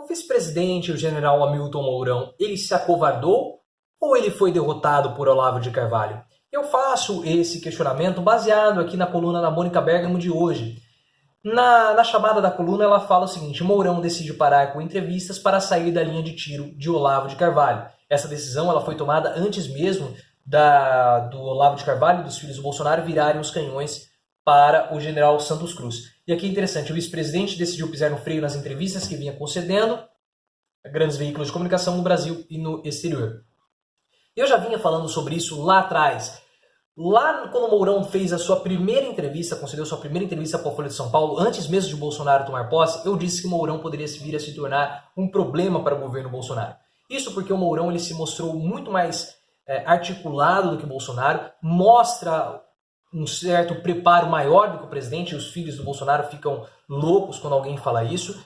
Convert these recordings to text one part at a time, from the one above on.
O vice-presidente, o general Hamilton Mourão, ele se acovardou ou ele foi derrotado por Olavo de Carvalho? Eu faço esse questionamento baseado aqui na coluna da Mônica Bergamo de hoje. Na chamada da coluna ela fala o seguinte: Mourão decide parar com entrevistas para sair da linha de tiro de Olavo de Carvalho. Essa decisão ela foi tomada antes mesmo do Olavo de Carvalho e dos filhos do Bolsonaro virarem os canhões para o general Santos Cruz. E aqui é interessante, o vice-presidente decidiu pisar no freio nas entrevistas que vinha concedendo a grandes veículos de comunicação no Brasil e no exterior. Eu já vinha falando sobre isso lá atrás. Lá quando o Mourão fez a sua primeira entrevista, concedeu sua primeira entrevista para a Folha de São Paulo, antes mesmo de Bolsonaro tomar posse, eu disse que o Mourão poderia vir a se tornar um problema para o governo Bolsonaro. Isso porque o Mourão ele se mostrou muito mais articulado do que o Bolsonaro, mostra um certo preparo maior do que o presidente, e os filhos do Bolsonaro ficam loucos quando alguém fala isso.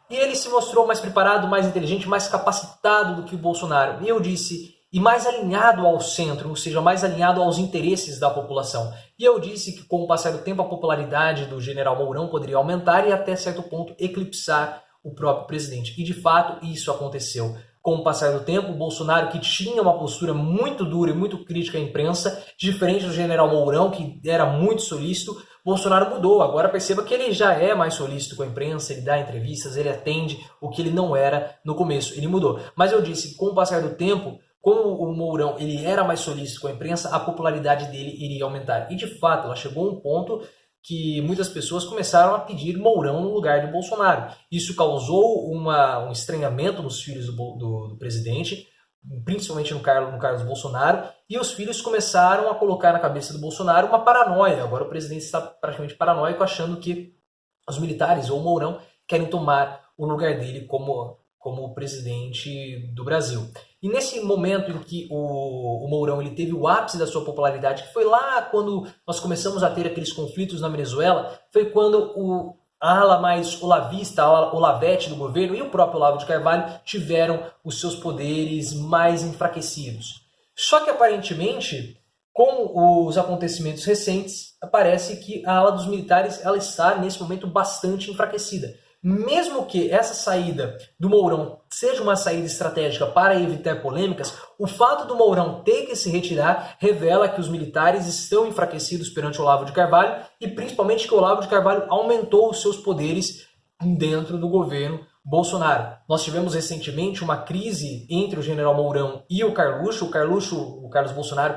E ele se mostrou mais preparado, mais inteligente, mais capacitado do que o Bolsonaro. E eu disse, e mais alinhado ao centro, ou seja, mais alinhado aos interesses da população. E eu disse que com o passar do tempo a popularidade do general Mourão poderia aumentar e até certo ponto eclipsar o próprio presidente. E de fato isso aconteceu. Com o passar do tempo, o Bolsonaro, que tinha uma postura muito dura e muito crítica à imprensa, diferente do general Mourão, que era muito solícito, Bolsonaro mudou. Agora perceba que ele já é mais solícito com a imprensa, ele dá entrevistas, ele atende o que ele não era no começo. Ele mudou. Mas eu disse, com o passar do tempo, como o Mourão ele era mais solícito com a imprensa, a popularidade dele iria aumentar. E de fato, ela chegou a um ponto que muitas pessoas começaram a pedir Mourão no lugar de Bolsonaro. Isso causou um estranhamento nos filhos do presidente, principalmente no Carlos Bolsonaro, e os filhos começaram a colocar na cabeça do Bolsonaro uma paranoia. Agora o presidente está praticamente paranoico, achando que os militares ou Mourão querem tomar o lugar dele como presidente do Brasil. E nesse momento em que o Mourão ele teve o ápice da sua popularidade, que foi lá quando nós começamos a ter aqueles conflitos na Venezuela, foi quando a ala mais olavista, a ala olavete do governo e o próprio Olavo de Carvalho tiveram os seus poderes mais enfraquecidos. Só que aparentemente, com os acontecimentos recentes, parece que a ala dos militares ela está nesse momento bastante enfraquecida. Mesmo que essa saída do Mourão seja uma saída estratégica para evitar polêmicas, o fato do Mourão ter que se retirar revela que os militares estão enfraquecidos perante o Olavo de Carvalho e principalmente que o Olavo de Carvalho aumentou os seus poderes dentro do governo Bolsonaro. Nós tivemos recentemente uma crise entre o general Mourão e o Carluxo. O Carlos Bolsonaro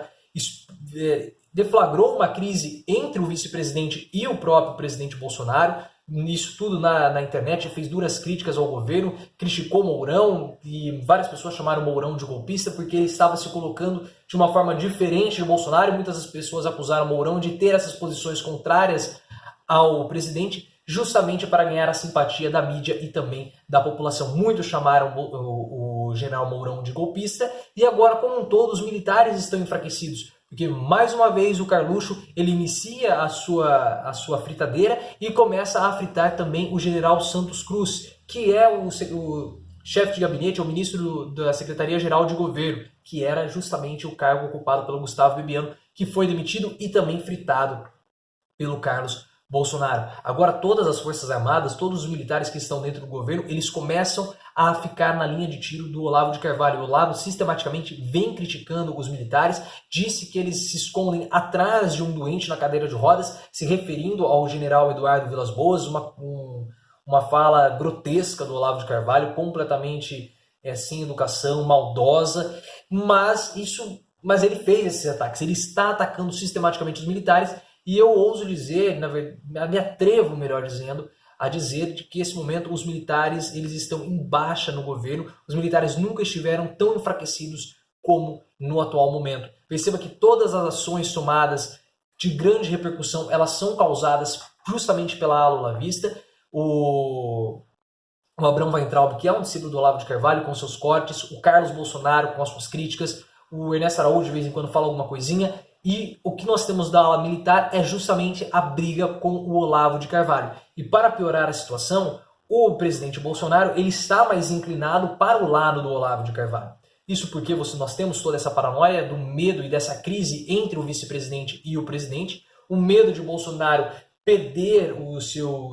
deflagrou uma crise entre o vice-presidente e o próprio presidente Bolsonaro. Isso tudo na internet, fez duras críticas ao governo, criticou Mourão e várias pessoas chamaram Mourão de golpista porque ele estava se colocando de uma forma diferente de Bolsonaro e muitas das pessoas acusaram Mourão de ter essas posições contrárias ao presidente justamente para ganhar a simpatia da mídia e também da população. Muitos chamaram o general Mourão de golpista e agora, como um todo, os militares estão enfraquecidos. Porque, mais uma vez, o Carluxo ele inicia a sua fritadeira e começa a fritar também o general Santos Cruz, que é o chefe de gabinete, o ministro da Secretaria-Geral de Governo, que era justamente o cargo ocupado pelo Gustavo Bebiano, que foi demitido e também fritado pelo Carlos Bolsonaro. Agora todas as Forças Armadas, todos os militares que estão dentro do governo, eles começam a ficar na linha de tiro do Olavo de Carvalho. O Olavo sistematicamente vem criticando os militares, disse que eles se escondem atrás de um doente na cadeira de rodas, se referindo ao general Eduardo Vilas Boas, uma fala grotesca do Olavo de Carvalho, completamente sem educação, maldosa, mas ele fez esses ataques, ele está atacando sistematicamente os militares. E eu ouso dizer, me atrevo, melhor dizendo, a dizer de que nesse momento os militares eles estão em baixa no governo. Os militares nunca estiveram tão enfraquecidos como no atual momento. Perceba que todas as ações tomadas de grande repercussão, elas são causadas justamente pela ala olavista. O Abrão Weintraub, que é um discípulo do Olavo de Carvalho, com seus cortes, o Carlos Bolsonaro com as suas críticas, o Ernesto Araújo de vez em quando fala alguma coisinha. E o que nós temos da ala militar é justamente a briga com o Olavo de Carvalho. E para piorar a situação, o presidente Bolsonaro ele está mais inclinado para o lado do Olavo de Carvalho. Isso porque nós temos toda essa paranoia do medo e dessa crise entre o vice-presidente e o presidente. O medo de Bolsonaro perder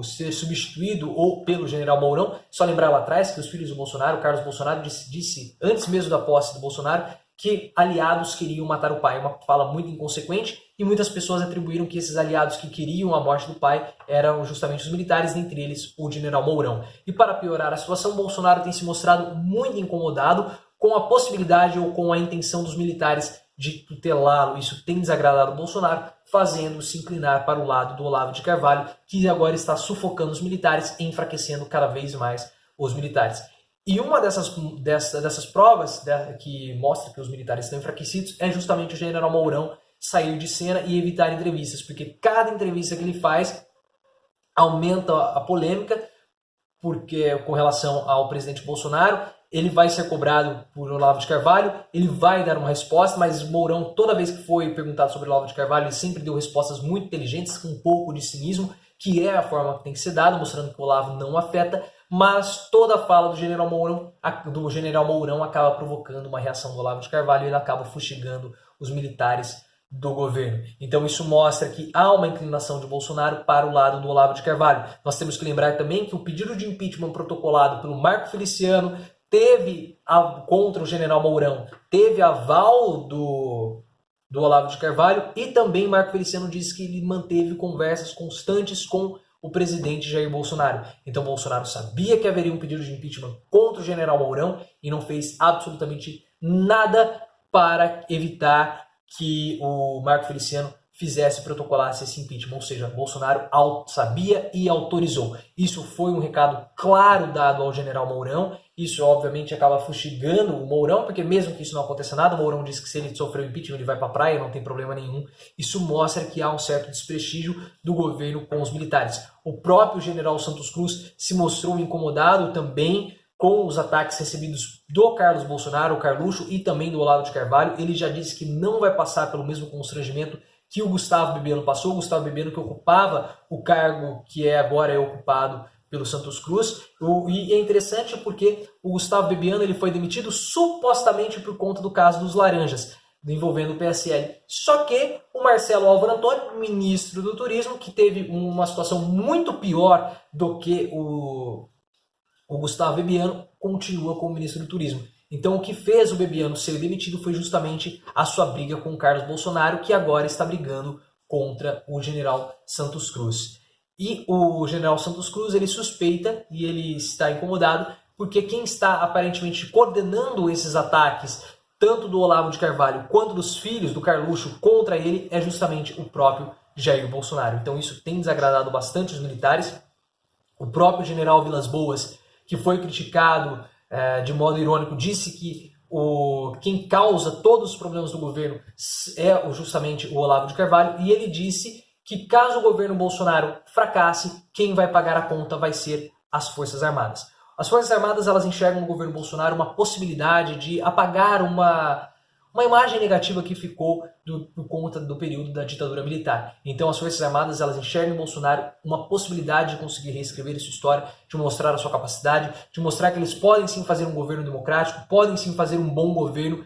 ser substituído ou pelo general Mourão. Só lembrar lá atrás que os filhos do Bolsonaro, o Carlos Bolsonaro disse antes mesmo da posse do Bolsonaro, que aliados queriam matar o pai. Uma fala muito inconsequente, e muitas pessoas atribuíram que esses aliados que queriam a morte do pai eram justamente os militares, dentre eles o general Mourão. E para piorar a situação, Bolsonaro tem se mostrado muito incomodado com a possibilidade ou com a intenção dos militares de tutelá-lo. Isso tem desagradado o Bolsonaro, fazendo se inclinar para o lado do Olavo de Carvalho, que agora está sufocando os militares e enfraquecendo cada vez mais os militares. E uma dessas provas que mostra que os militares estão enfraquecidos é justamente o general Mourão sair de cena e evitar entrevistas, porque cada entrevista que ele faz aumenta a polêmica, porque com relação ao presidente Bolsonaro, ele vai ser cobrado por Olavo de Carvalho, ele vai dar uma resposta, mas Mourão, toda vez que foi perguntado sobre Olavo de Carvalho, ele sempre deu respostas muito inteligentes, com um pouco de cinismo, que é a forma que tem que ser dada, mostrando que o Olavo não afeta, mas toda a fala do general Mourão acaba provocando uma reação do Olavo de Carvalho e ele acaba fustigando os militares do governo. Então isso mostra que há uma inclinação de Bolsonaro para o lado do Olavo de Carvalho. Nós temos que lembrar também que o pedido de impeachment protocolado pelo Marco Feliciano contra o general Mourão, teve aval do Olavo de Carvalho, e também Marco Feliciano disse que ele manteve conversas constantes com o presidente Jair Bolsonaro. Então Bolsonaro sabia que haveria um pedido de impeachment contra o general Mourão e não fez absolutamente nada para evitar que o Marco Feliciano protocolasse esse impeachment, ou seja, Bolsonaro sabia e autorizou. Isso foi um recado claro dado ao general Mourão. Isso obviamente acaba fustigando o Mourão, porque mesmo que isso não aconteça nada, o Mourão disse que se ele sofrer impeachment ele vai para a praia, não tem problema nenhum. Isso mostra que há um certo desprestígio do governo com os militares. O próprio general Santos Cruz se mostrou incomodado também com os ataques recebidos do Carlos Bolsonaro, o Carluxo, e também do Olavo de Carvalho. Ele já disse que não vai passar pelo mesmo constrangimento que o Gustavo Bebiano passou, o Gustavo Bebiano que ocupava o cargo que agora é ocupado pelo Santos Cruz. E é interessante porque o Gustavo Bebiano ele foi demitido supostamente por conta do caso dos laranjas, envolvendo o PSL. Só que o Marcelo Álvaro Antônio, ministro do Turismo, que teve uma situação muito pior do que o Gustavo Bebiano, continua como ministro do Turismo. Então o que fez o Bebiano ser demitido foi justamente a sua briga com o Carlos Bolsonaro, que agora está brigando contra o general Santos Cruz. E o general Santos Cruz ele suspeita e ele está incomodado porque quem está aparentemente coordenando esses ataques, tanto do Olavo de Carvalho quanto dos filhos do Carluxo contra ele, é justamente o próprio Jair Bolsonaro. Então isso tem desagradado bastante os militares. O próprio general Vilas Boas, que foi criticado de modo irônico, disse que quem causa todos os problemas do governo é justamente o Olavo de Carvalho, e ele disse que caso o governo Bolsonaro fracasse, quem vai pagar a conta vai ser as Forças Armadas. As Forças Armadas elas enxergam no governo Bolsonaro uma possibilidade de apagar uma imagem negativa que ficou por conta do período da ditadura militar. Então as Forças Armadas elas enxergam em Bolsonaro uma possibilidade de conseguir reescrever sua história, de mostrar a sua capacidade, de mostrar que eles podem sim fazer um governo democrático, podem sim fazer um bom governo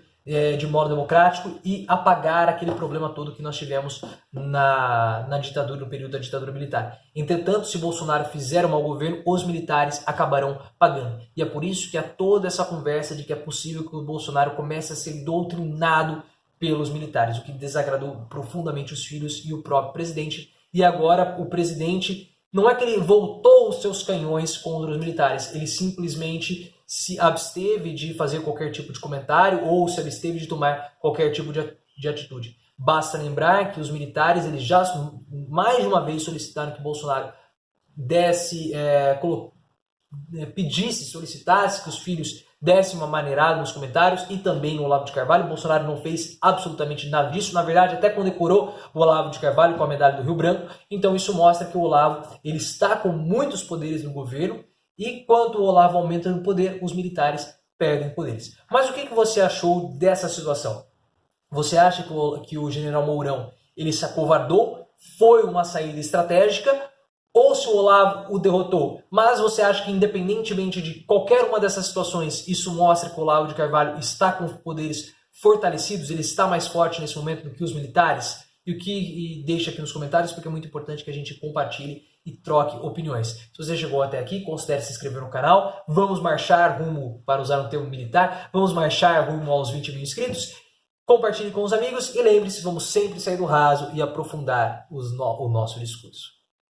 de modo democrático e apagar aquele problema todo que nós tivemos na ditadura, no período da ditadura militar. Entretanto, se Bolsonaro fizer um mau governo, os militares acabarão pagando. E é por isso que há toda essa conversa de que é possível que o Bolsonaro comece a ser doutrinado pelos militares, o que desagradou profundamente os filhos e o próprio presidente. E agora o presidente, não é que ele voltou os seus canhões contra os militares, ele simplesmente se absteve de fazer qualquer tipo de comentário ou se absteve de tomar qualquer tipo de atitude. Basta lembrar que os militares eles já mais de uma vez solicitaram que Bolsonaro solicitasse que os filhos dessem uma maneirada nos comentários e também no Olavo de Carvalho. Bolsonaro não fez absolutamente nada disso, na verdade até condecorou o Olavo de Carvalho com a medalha do Rio Branco. Então isso mostra que o Olavo ele está com muitos poderes no governo. E quando o Olavo aumenta no poder, os militares perdem poderes. Mas o que você achou dessa situação? Você acha que o general Mourão ele se acovardou? Foi uma saída estratégica? Ou se o Olavo o derrotou? Mas você acha que independentemente de qualquer uma dessas situações, isso mostra que o Olavo de Carvalho está com poderes fortalecidos? Ele está mais forte nesse momento do que os militares? e deixa aqui nos comentários, porque é muito importante que a gente compartilhe e troque opiniões. Se você chegou até aqui, considere se inscrever no canal. Vamos marchar rumo, para usar um termo militar, vamos marchar rumo aos 20 mil inscritos. Compartilhe com os amigos e lembre-se, vamos sempre sair do raso e aprofundar o nosso discurso.